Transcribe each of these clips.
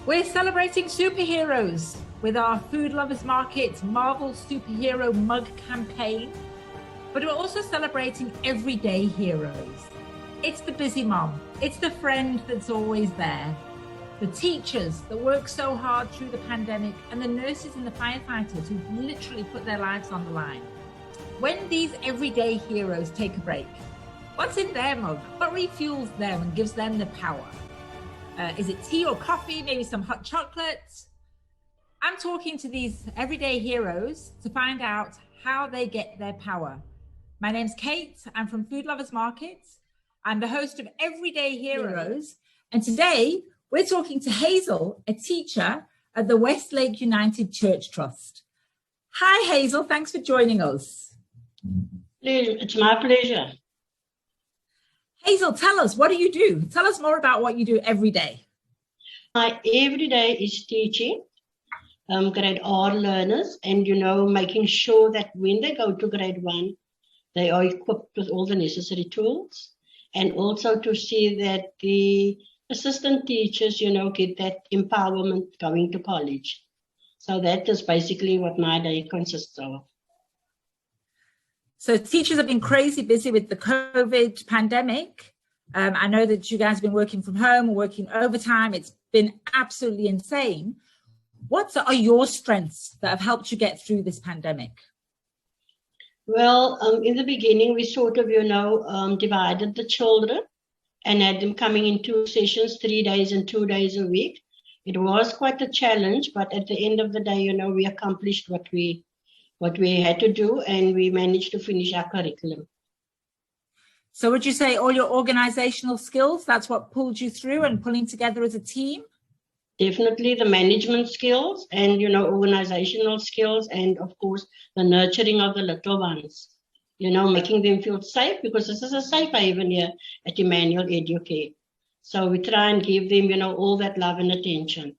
We're celebrating superheroes with our Food Lovers Market Marvel Superhero Mug campaign, but we're also celebrating everyday heroes. It's the busy mom, it's the friend that's always there, the teachers that work so hard through the pandemic, and the nurses and the firefighters who've literally put their lives on the line. When these everyday heroes take a break, what's in their mug? What refuels them and gives them the power? Is it tea or coffee, maybe some hot chocolate? I'm talking to these everyday heroes to find out how they get their power. My name's Kate, I'm from Food Lovers Market. I'm the host of Everyday Heroes. And today we're talking to Hazel, a teacher at the Westlake United Church Trust. Hi, Hazel, thanks for joining us. It's my pleasure. Hazel, tell us, what do you do? Tell us more about what you do every day. My every day is teaching grade R learners and, making sure that when they go to grade 1, they are equipped with all the necessary tools, and also to see that the assistant teachers, get that empowerment going to college. So that is basically what my day consists of. So teachers have been crazy busy with the COVID pandemic. I know that you guys have been working from home, working overtime. It's been absolutely insane. What are your strengths that have helped you get through this pandemic? Well, in the beginning, we sort of, divided the children and had them coming in 2 sessions, 3 days and 2 days a week. It was quite a challenge, but at the end of the day, we accomplished what we had to do, and we managed to finish our curriculum. So would you say all your organizational skills, that's what pulled you through and pulling together as a team? Definitely the management skills and, organizational skills, and of course, the nurturing of the little ones, making them feel safe, because this is a safe haven here at Emmanuel Edu. So we try and give them, all that love and attention.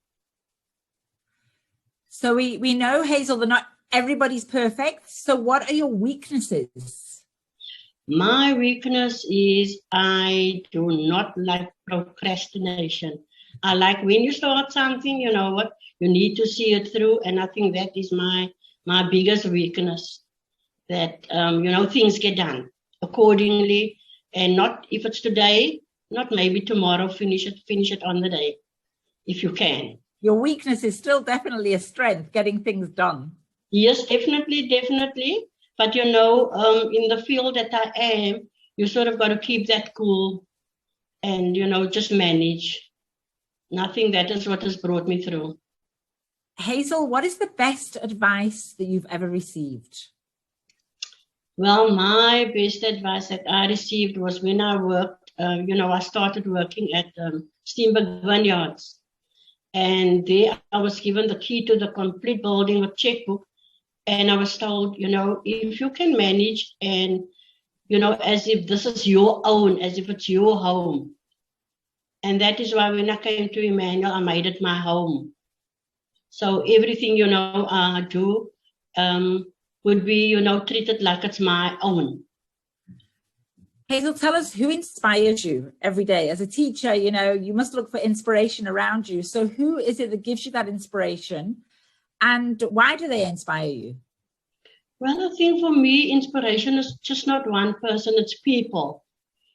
So we know, Hazel, that not everybody's perfect. So what are your weaknesses? My weakness is I do not like procrastination. I like when you start something, you need to see it through. And I think that is my biggest weakness, that, things get done accordingly, and not if it's today, not maybe tomorrow, finish it on the day, if you can. Your weakness is still definitely a strength, getting things done. Yes, definitely. But, in the field that I am, you sort of got to keep that cool and, just manage. Nothing, that is what has brought me through. Hazel, what is the best advice that you've ever received? Well, my best advice that I received was when I worked, I started working at Steenberg Vineyards. And there I was given the key to the complete building with checkbook. And I was told, if you can manage and, as if this is your own, as if it's your home. And that is why when I came to Emmanuel, I made it my home. So everything, I do would be, treated like it's my own. Hazel, tell us who inspires you every day. As a teacher, you must look for inspiration around you. So who is it that gives you that inspiration? And why do they inspire you? Well, I think for me, inspiration is just not one person, it's people.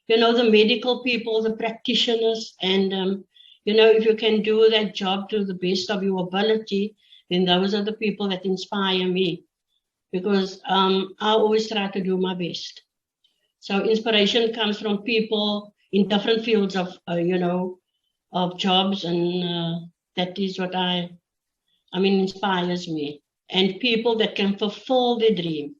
The medical people, the practitioners, and, if you can do that job to the best of your ability, then those are the people that inspire me, because I always try to do my best. So inspiration comes from people in different fields of, of jobs, and that is what inspires me. And people that can fulfill their dream.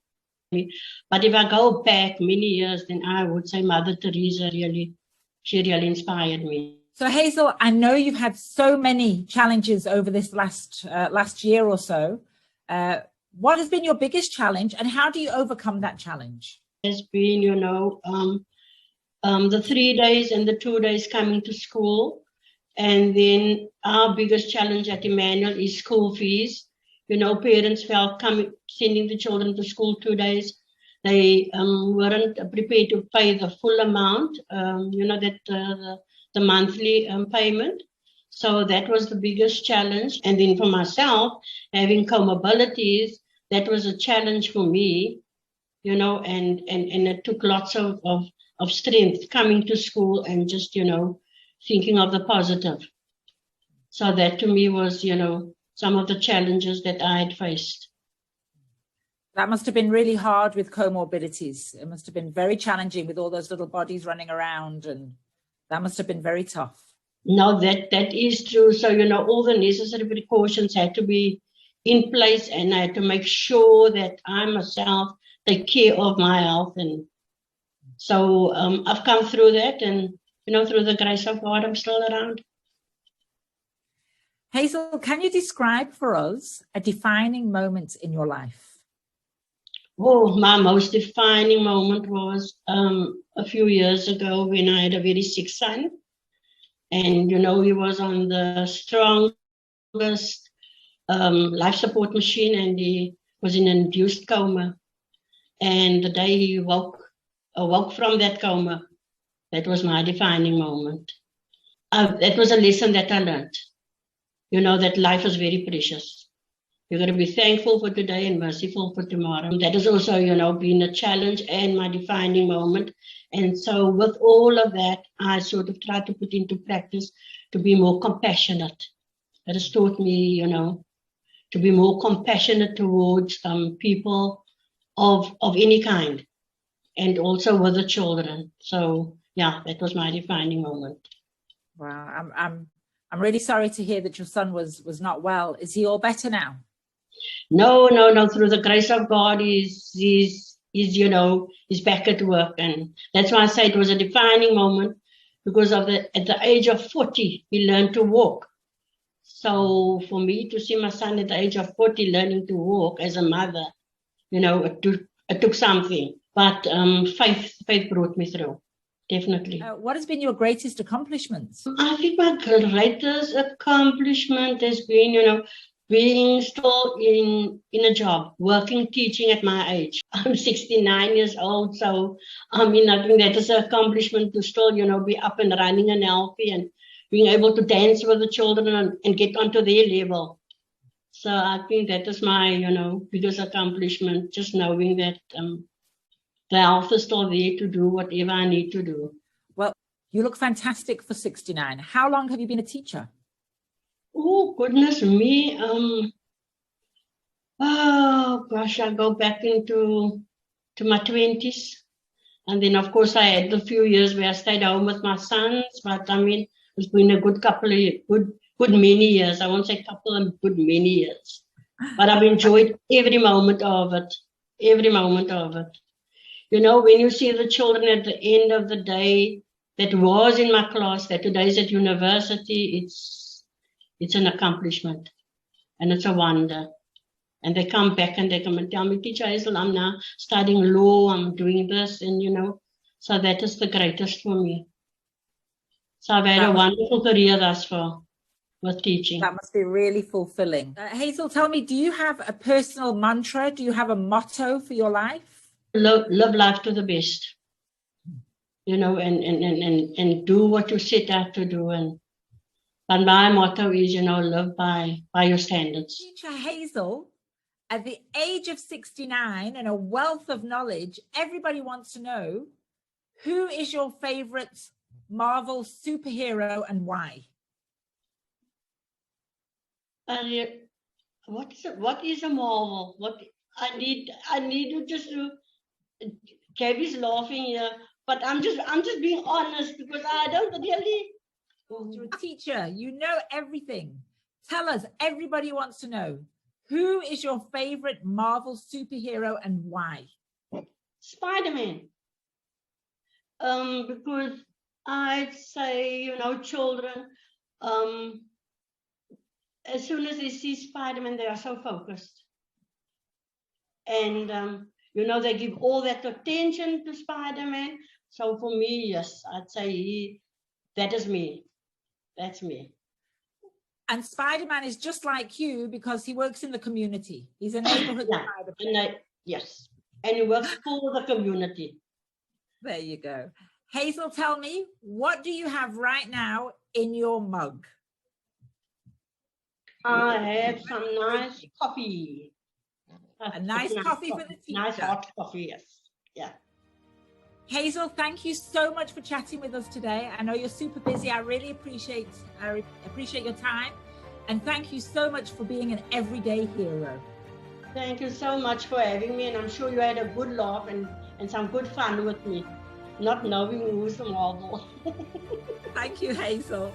But if I go back many years, then I would say Mother Teresa she really inspired me. So Hazel, I know you've had so many challenges over this last year or so. What has been your biggest challenge, and how do you overcome that challenge? It's been, the 3 days and the 2 days coming to school. And then our biggest challenge at Emmanuel is school fees. Parents felt sending the children to school 2 days. They weren't prepared to pay the full amount, the monthly payment. So that was the biggest challenge. And then for myself, having comorbidities, that was a challenge for me, you know, and it took lots of strength coming to school and just, you know, thinking of the positive. So that to me was, you know, some of the challenges that I had faced. That must have been really hard with comorbidities. It must have been very challenging with all those little bodies running around, and that must have been very tough. No, that is true. So, you know, all the necessary precautions had to be in place, and I had to make sure that I myself take care of my health. And so I've come through that, and, you know, through the grace of God, I'm still around. Hazel, can you describe for us a defining moment in your life? Oh, my most defining moment was a few years ago when I had a very sick son. And, you know, he was on the strongest life support machine, and he was in an induced coma. And the day he awoke from that coma, that was my defining moment. That was a lesson that I learned, you know, that life is very precious. You're going to be thankful for today and merciful for tomorrow. That has also, you know, been a challenge and my defining moment. And so with all of that, I sort of tried to put into practice to be more compassionate. That has taught me, you know, to be more compassionate towards people of any kind, and also with the children. So yeah, that was my defining moment. Wow, I'm really sorry to hear that your son was not well. Is he all better now? No. Through the grace of God, he's you know, he's back at work, and that's why I say it was a defining moment, because at the age of 40, he learned to walk. So for me to see my son at the age of 40 learning to walk as a mother, you know, it took something, but faith brought me through, definitely. What has been your greatest accomplishment? I think my greatest accomplishment has been, you know, being still in a job, working, teaching at my age. I'm 69 years old, so I mean, I think that is an accomplishment to still, you know, be up and running and healthy and being able to dance with the children and get onto their level. So I think that is my, you know, biggest accomplishment, just knowing that the health is still there to do whatever I need to do. Well, you look fantastic for 69. How long have you been a teacher? Oh, goodness me. Oh, gosh, I go back to my 20s. And then, of course, I had a few years where I stayed home with my sons. But, I mean, it's been a good couple of years, good many years. I won't say couple, and good many years. But I've enjoyed every moment of it, every moment of it. You know, when you see the children at the end of the day that was in my class, that today is at university, it's an accomplishment, and it's a wonder. And they come back and they come and tell me, Teacher Hazel, I'm now studying law, I'm doing this, and you know, so that is the greatest for me. So I've had a wonderful career thus far with teaching. That must be really fulfilling. Hazel, tell me, do you have a personal mantra? Do you have a motto for your life? Live life to the best, you know, and do what you set out to do. But my motto is, you know, live by your standards. Teacher Hazel, at the age of 69 and a wealth of knowledge, everybody wants to know, who is your favorite Marvel superhero and why? What is a Marvel? What I need to just Gabby's laughing here, but I'm just being honest, because I don't really. You're a teacher, you know everything. Tell us, everybody wants to know, who is your favorite Marvel superhero and why? Spider-Man. Because I'd say, you know, children, as soon as they see Spider-Man, they are so focused. And, you know, they give all that attention to Spider-Man. So for me, yes, I'd say that is me. That's me. And Spider-Man is just like you because he works in the community. He's a neighborhood Spider-Man. Yes, and he works for the community. There you go. Hazel, tell me, what do you have right now in your mug? I have some nice coffee. A nice coffee for the teacher. Nice hot coffee, yes. Yeah. Hazel, thank you so much for chatting with us today. I know you're super busy. I really appreciate your time. And thank you so much for being an everyday hero. Thank you so much for having me. And I'm sure you had a good laugh and some good fun with me, not knowing who's the marble. Thank you, Hazel.